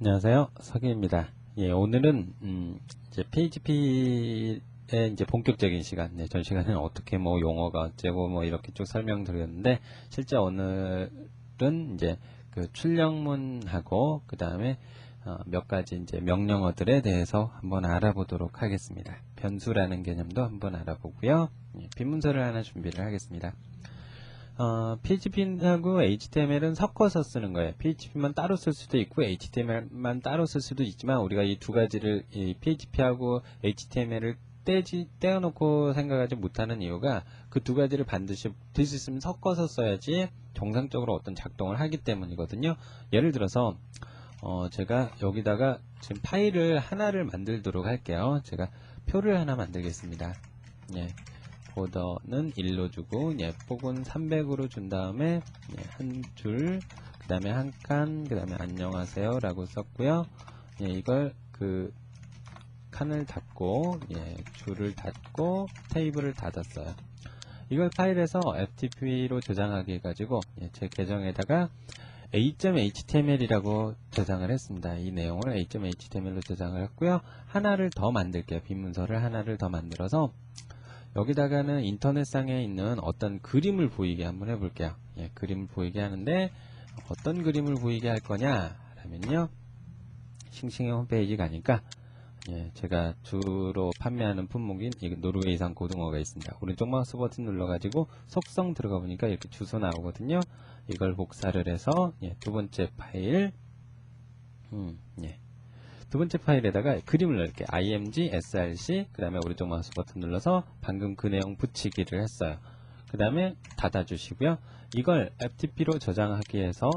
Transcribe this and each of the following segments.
안녕하세요. 석희입니다. 예, 오늘은 이제 PHP의 이제 본격적인 시간, 전 시간에는 어떻게 뭐 용어가 어째고 뭐 이렇게 쭉 설명드렸는데, 실제 오늘은 이제 그 출력문하고 그 다음에 몇 가지 이제 명령어들에 대해서 한번 알아보도록 하겠습니다. 변수라는 개념도 한번 알아보고요. 예, 빈문서를 하나 준비를 하겠습니다. PHP하고 HTML은 섞어서 쓰는 거예요. PHP만 따로 쓸 수도 있고 HTML만 따로 쓸 수도 있지만, 우리가 이 두 가지를 이 PHP하고 HTML을 떼어놓고 생각하지 못하는 이유가, 그 두 가지를 반드시 될 수 있으면 섞어서 써야지 정상적으로 어떤 작동을 하기 때문이거든요. 예를 들어서 제가 여기다가 지금 파일을 하나를 만들도록 할게요. 제가 표를 하나 만들겠습니다. 예. 보더는 1로 주고, 폭은 300으로 준 다음에 한 줄, 그 다음에 한 칸, 그 다음에 안녕하세요 라고 썼고요. 이걸 그 칸을 닫고, 줄을 닫고 테이블을 닫았어요. 이걸 파일에서 FTP로 저장하게 해가지고 제 계정에다가 a.html이라고 저장을 했습니다. 이 내용을 a.html로 저장을 했고요. 하나를 더 만들게요. 빈 문서를 하나를 더 만들어서 여기다가는 인터넷상에 있는 어떤 그림을 보이게 한번 해볼게요. 그림을 보이게 하는데, 어떤 그림을 보이게 할 거냐 라면요, 싱싱의 홈페이지 가니까 제가 주로 판매하는 품목인 노르웨이산 고등어가 있습니다. 오른쪽 마우스 버튼 눌러가지고 속성 들어가 보니까 이렇게 주소 나오거든요. 이걸 복사를 해서 두 번째 파일, 두 번째 파일에다가 그림을 넣을게요. img src, 그 다음에 오른쪽 마우스 버튼 눌러서 방금 그 내용 붙이기를 했어요. 그 다음에 닫아주시고요. 이걸 FTP로 저장하기 위해서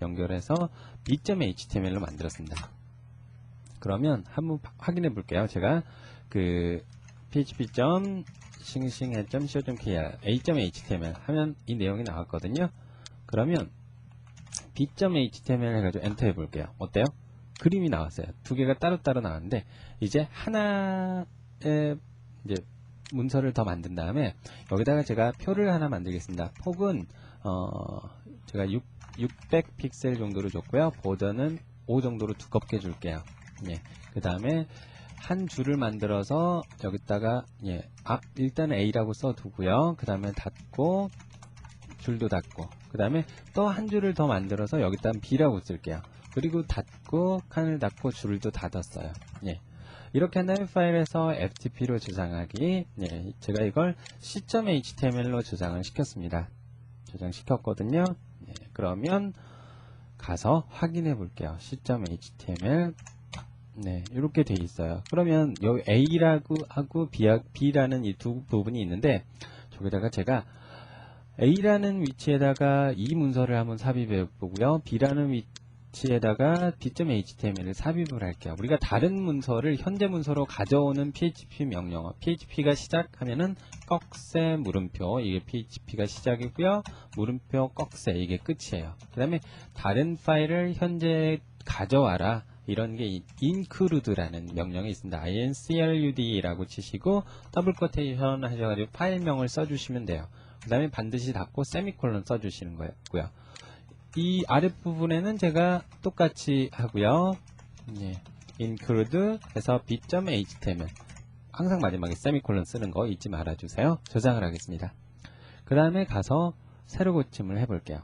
연결해서 b.html로 만들었습니다. 그러면 한번 확인해 볼게요. 제가 그 php.싱싱해.co.kr a.html 하면 이 내용이 나왔거든요. 그러면 b.html 해가지고 엔터 해볼게요. 어때요? 그림이 나왔어요. 두 개가 따로따로 나왔는데, 이제 하나의 이제 문서를 더 만든 다음에 여기다가 제가 표를 하나 만들겠습니다. 폭은 제가 600 픽셀 정도로 줬고요. 보더는 5 정도로 두껍게 줄게요. 그 다음에 한 줄을 만들어서 여기다가 일단 A라고 써두고요. 그 다음에 닫고, 줄도 닫고, 그 다음에 또 한 줄을 더 만들어서 여기다 B라고 쓸게요. 그리고 닫고, 칸을 닫고, 줄도 닫았어요. 이렇게 한 다음에 파일에서 FTP로 저장하기, 제가 이걸 c.html로 저장을 시켰습니다. 저장시켰거든요. 그러면 가서 확인해 볼게요. c.html 이렇게 돼 있어요. 그러면 여기 A라고 하고 B라는 이 두 부분이 있는데, 저기다가 제가 A라는 위치에다가 이 문서를 한번 삽입해 보고요. B라는 위치에다가 b.html을 삽입을 할게요. 우리가 다른 문서를 현재 문서로 가져오는 PHP 명령어, PHP가 시작하면은 꺽쇠 물음표, 이게 PHP가 시작이고요. 물음표 꺽쇠, 이게 끝이에요. 그 다음에 다른 파일을 현재 가져와라, 이런 게 include라는 명령이 있습니다. include라고 치시고 더블 코테이션 하셔가지고 파일명을 써주시면 돼요. 그 다음에 반드시 닫고 세미콜론 써주시는 거고요. 이 아랫부분에는 제가 똑같이 하고요. include 해서 b.html, 항상 마지막에 세미콜론 쓰는 거 잊지 말아주세요. 저장을 하겠습니다. 그 다음에 가서 새로 고침을 해볼게요.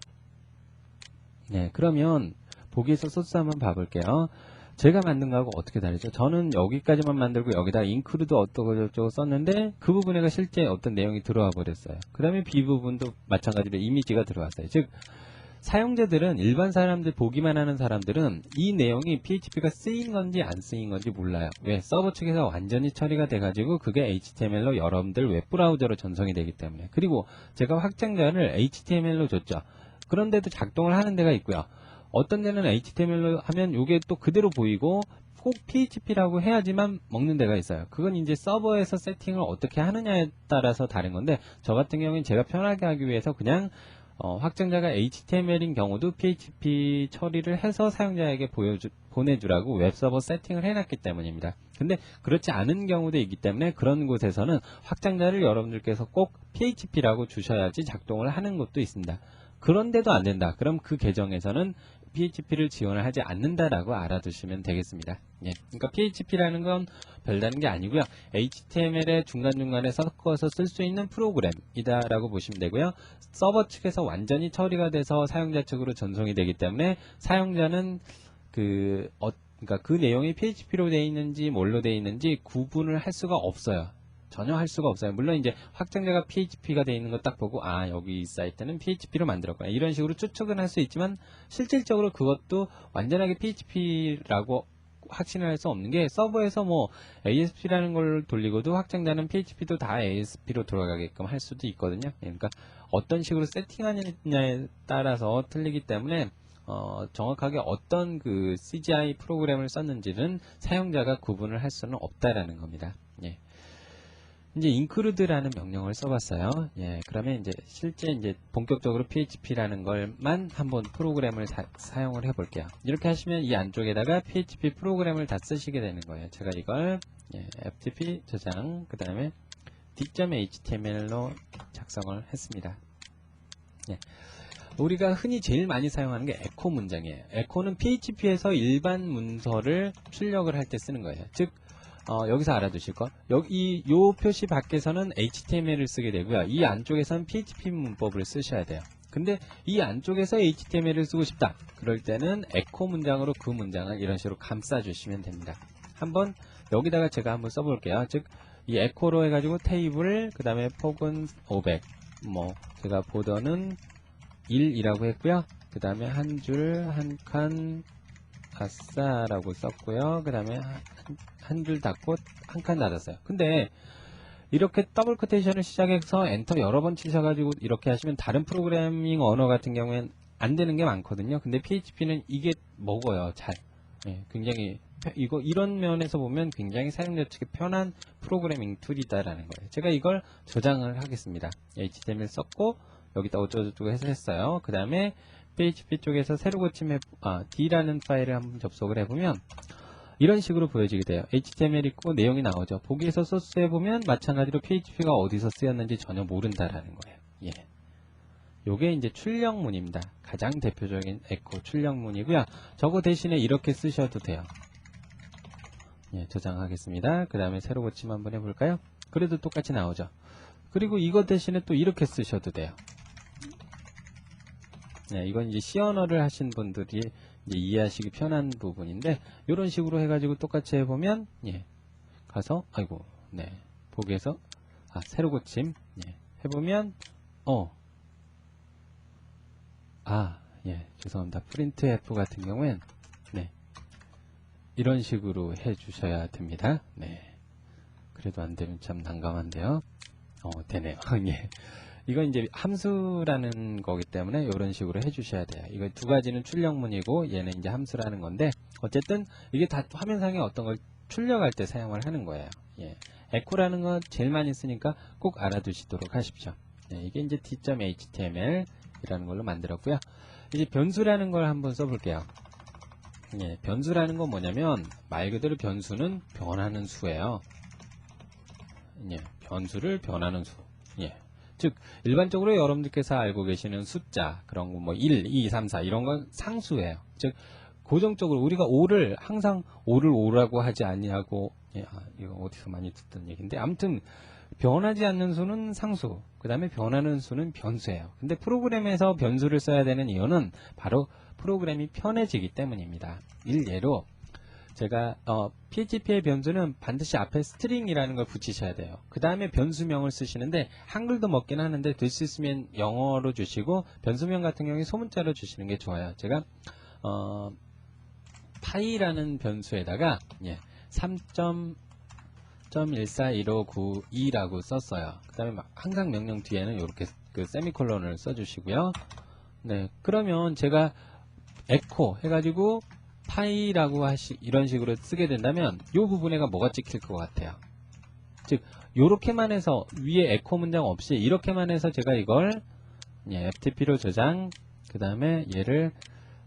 그러면 보기에서 소스 한번 봐볼게요. 제가 만든 거하고 어떻게 다르죠? 저는 여기까지만 만들고 여기다 include 어떠고 저쩌고 썼는데, 그 부분에가 실제 어떤 내용이 들어와 버렸어요. 그 다음에 B 부분도 마찬가지로 이미지가 들어왔어요. 즉, 사용자들은, 일반 사람들, 보기만 하는 사람들은 이 내용이 PHP가 쓰인 건지 안 쓰인 건지 몰라요. 왜? 서버 측에서 완전히 처리가 돼가지고 그게 HTML로 여러분들 웹브라우저로 전송이 되기 때문에. 그리고 제가 확장자를 HTML로 줬죠. 그런데도 작동을 하는 데가 있고요. 어떤 데는 HTML로 하면 이게 또 그대로 보이고 꼭 PHP라고 해야지만 먹는 데가 있어요. 그건 이제 서버에서 세팅을 어떻게 하느냐에 따라서 다른 건데, 저 같은 경우는 제가 편하게 하기 위해서 그냥 확장자가 HTML인 경우도 PHP 처리를 해서 사용자에게 보내주라고 웹서버 세팅을 해놨기 때문입니다. 근데 그렇지 않은 경우도 있기 때문에 그런 곳에서는 확장자를 여러분들께서 꼭 PHP라고 주셔야지 작동을 하는 곳도 있습니다. 그런데도 안 된다. 그럼 그 계정에서는 PHP를 지원을 하지 않는다라고 알아두시면 되겠습니다. 예, 그러니까 PHP라는 건 별다른 게 아니고요. HTML에 중간중간에 섞어서 쓸 수 있는 프로그램이다라고 보시면 되고요. 서버 측에서 완전히 처리가 돼서 사용자 측으로 전송이 되기 때문에 사용자는 그러니까 그 내용이 PHP로 되어 있는지 뭘로 되어 있는지 구분을 할 수가 없어요. 전혀 할 수가 없어요. 물론 이제 확장자가 PHP가 되어 있는 거 딱 보고 여기 이 사이트는 PHP로 만들었구나 이런 식으로 추측은 할 수 있지만 실질적으로 그것도 완전하게 PHP라고 확신을 할 수 없는 게 서버에서 뭐 ASP라는 걸 돌리고도 확장자는 PHP도 다 ASP로 돌아가게끔 할 수도 있거든요. 그러니까 어떤 식으로 세팅하느냐에 따라서 틀리기 때문에 정확하게 어떤 그 CGI 프로그램을 썼는지는 사용자가 구분을 할 수는 없다라는 겁니다. 예. 이제 include라는 명령을 써봤어요. 예, 그러면 이제 실제 이제 본격적으로 PHP라는 걸만 한번 프로그램을 사용을 해볼게요. 이렇게 하시면 이 안쪽에다가 PHP 프로그램을 다 쓰시게 되는 거예요. 제가 이걸 FTP 저장, 그 다음에 d.html로 작성을 했습니다. 예. 우리가 흔히 제일 많이 사용하는 게 에코 문장이에요. 에코는 PHP에서 일반 문서를 출력을 할 때 쓰는 거예요. 즉 여기서 알아두실 거. 요 표시 밖에서는 HTML을 쓰게 되고요. 이 안쪽에서는 PHP 문법을 쓰셔야 돼요. 근데 이 안쪽에서 HTML을 쓰고 싶다. 그럴 때는 에코 문장으로 그 문장을 이런 식으로 감싸 주시면 됩니다. 한번 여기다가 제가 한번 써볼게요. 즉 이 에코로 해가지고 테이블, 그 다음에 폭은 500, 뭐 제가 보더는 1이라고 했고요. 그 다음에 한 줄, 한 칸, 아싸라고 썼고요. 그 다음에 한 줄 닫고 한 칸 닫았어요. 근데 이렇게 더블 코테이션을 시작해서 엔터 여러 번 치셔가지고 이렇게 하시면 다른 프로그래밍 언어 같은 경우엔 안 되는 게 많거든요. 근데 PHP는 이게 먹어요. 잘. 예, 굉장히 이런 면에서 보면 굉장히 사용자 측에 편한 프로그래밍 툴이다라는 거예요. 제가 이걸 저장을 하겠습니다. HTML 썼고 여기다 어쩌고저쩌고 해서 했어요. 그 다음에 PHP 쪽에서 새로 고침 D라는 파일을 한번 접속을 해보면 이런 식으로 보여지게 돼요. HTML 있고 내용이 나오죠. 보기에서 소스에 보면 마찬가지로 PHP가 어디서 쓰였는지 전혀 모른다라는 거예요. 예. 요게 이제 출력문입니다. 가장 대표적인 에코 출력문이고요. 저거 대신에 이렇게 쓰셔도 돼요. 예, 저장하겠습니다. 그 다음에 새로 고침 한번 해볼까요? 그래도 똑같이 나오죠. 그리고 이거 대신에 또 이렇게 쓰셔도 돼요. 네, 이건 이제 C 언어를 하신 분들이 이제 이해하시기 편한 부분인데, 이런 식으로 해가지고 똑같이 해보면, 예, 가서, 네, 보기에서, 새로 고침, 예, 해보면, 예, 죄송합니다. 프린트 F 같은 경우엔, 네, 이런 식으로 해주셔야 됩니다. 네, 그래도 안 되면 참 난감한데요. 되네요. 예. 이건 이제 함수라는 거기 때문에 이런 식으로 해주셔야 돼요. 이거 두 가지는 출력문이고 얘는 이제 함수라는 건데 어쨌든 이게 다 화면상에 어떤 걸 출력할 때 사용을 하는 거예요. 예. 에코라는 건 제일 많이 쓰니까 꼭 알아두시도록 하십시오. 예, 이게 이제 d.html 이라는 걸로 만들었고요. 이제 변수라는 걸 한번 써볼게요. 예, 변수라는 건 뭐냐면 말 그대로 변수는 변하는 수예요. 예, 변수를 변하는 수. 예. 즉 일반적으로 여러분들께서 알고 계시는 숫자 그런 거 뭐 1, 2, 3, 4 이런 건 상수예요. 즉 고정적으로 우리가 5를 항상 5를 5라고 하지 아니하고 이거 어디서 많이 듣던 얘기인데 아무튼 변하지 않는 수는 상수, 그 다음에 변하는 수는 변수예요. 근데 프로그램에서 변수를 써야 되는 이유는 바로 프로그램이 편해지기 때문입니다. 일례로 제가 PHP의 변수는 반드시 앞에 스트링이라는 걸 붙이셔야 돼요. 그 다음에 변수명을 쓰시는데 한글도 먹긴 하는데 될 수 있으면 영어로 주시고 변수명 같은 경우에 소문자로 주시는 게 좋아요. 제가 파이라는 변수에다가 3.141592라고 썼어요. 그 다음에 항상 명령 뒤에는 이렇게 그 세미콜론을 써주시고요. 네, 그러면 제가 에코 해가지고 파이라고 이런 식으로 쓰게 된다면 이 부분에가 뭐가 찍힐 것 같아요. 즉 요렇게만 해서 위에 에코 문장 없이 이렇게만 해서 제가 이걸 FTP로 저장, 그 다음에 얘를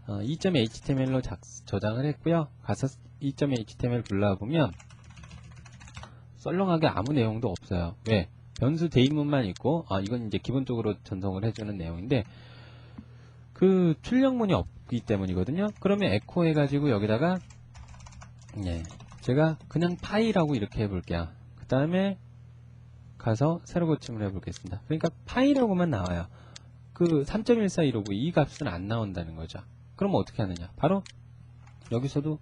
2.html로 저장을 했고요. 가서 2.html 불러보면 썰렁하게 아무 내용도 없어요. 왜? 변수 대입문만 있고 이건 이제 기본적으로 전송을 해주는 내용인데 그 출력문이 없기 때문이거든요. 그러면 에코 해가지고 여기다가 예, 제가 그냥 파이라고 이렇게 해볼게요. 그 다음에 가서 새로 고침을 해보겠습니다. 그러니까 파이라고만 나와요. 그 3.1415고 이 값은 안 나온다는 거죠. 그럼 어떻게 하느냐? 바로 여기서도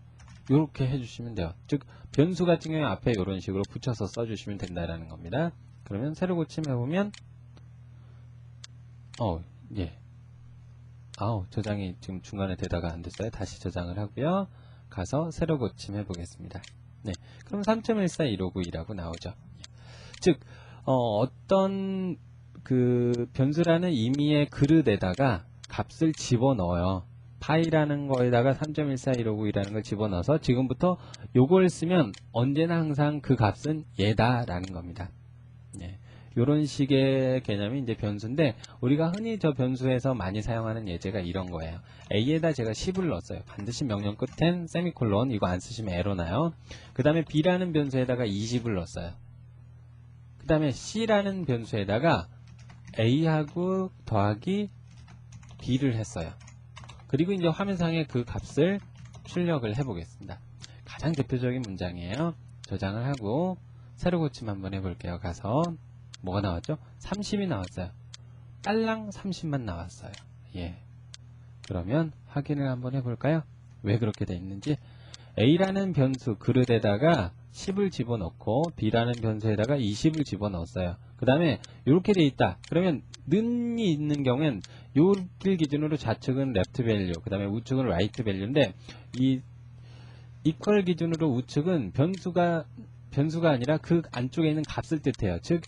이렇게 해주시면 돼요. 즉 변수 같은 경우에 앞에 이런 식으로 붙여서 써주시면 된다라는 겁니다. 그러면 새로 고침해보면 예. 저장이 지금 중간에 되다가 안 됐어요. 다시 저장을 하고요. 가서 새로 고침해 보겠습니다. 네. 그럼 3.14159이라고 나오죠. 즉, 어떤 그 변수라는 임의의 그릇에다가 값을 집어넣어요. 파이라는 거에다가 3.14159이라는 걸 집어넣어서 지금부터 요걸 쓰면 언제나 항상 그 값은 얘다라는 겁니다. 네. 요런 식의 개념이 이제 변수인데, 우리가 흔히 저 변수에서 많이 사용하는 예제가 이런 거예요. A에다 제가 10을 넣었어요. 반드시 명령 끝엔 세미콜론, 이거 안 쓰시면 에러 나요. 그 다음에 B라는 변수에다가 20을 넣었어요. 그 다음에 C라는 변수에다가 A하고 더하기 B를 했어요. 그리고 이제 화면상에 그 값을 출력을 해보겠습니다. 가장 대표적인 문장이에요. 저장을 하고 새로 고침 한번 해볼게요. 가서 뭐가 나왔죠? 30이 나왔어요. 딸랑 30만 나왔어요. 예. 그러면 확인을 한번 해볼까요? 왜 그렇게 돼 있는지. A라는 변수 그릇에다가 10을 집어넣고 B라는 변수에다가 20을 집어넣었어요. 그 다음에 이렇게 돼 있다. 그러면 는이 있는 경우엔 요를 기준으로 좌측은 left value, 그 다음에 우측은 right value인데 이 equal 기준으로 우측은 변수가 아니라 그 안쪽에 있는 값을 뜻해요. 즉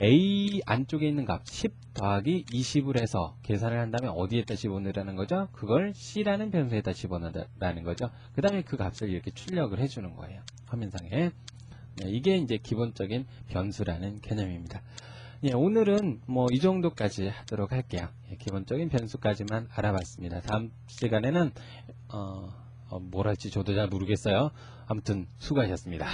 A 안쪽에 있는 값 10 더하기 20을 해서 계산을 한다면 어디에다 집어넣으라는 거죠? 그걸 C라는 변수에다 집어넣으라는 거죠. 그 다음에 그 값을 이렇게 출력을 해주는 거예요. 화면상에. 네, 이게 이제 기본적인 변수라는 개념입니다. 예, 오늘은 뭐 이 정도까지 하도록 할게요. 예, 기본적인 변수까지만 알아봤습니다. 다음 시간에는 뭘 할지 저도 잘 모르겠어요. 아무튼 수고하셨습니다.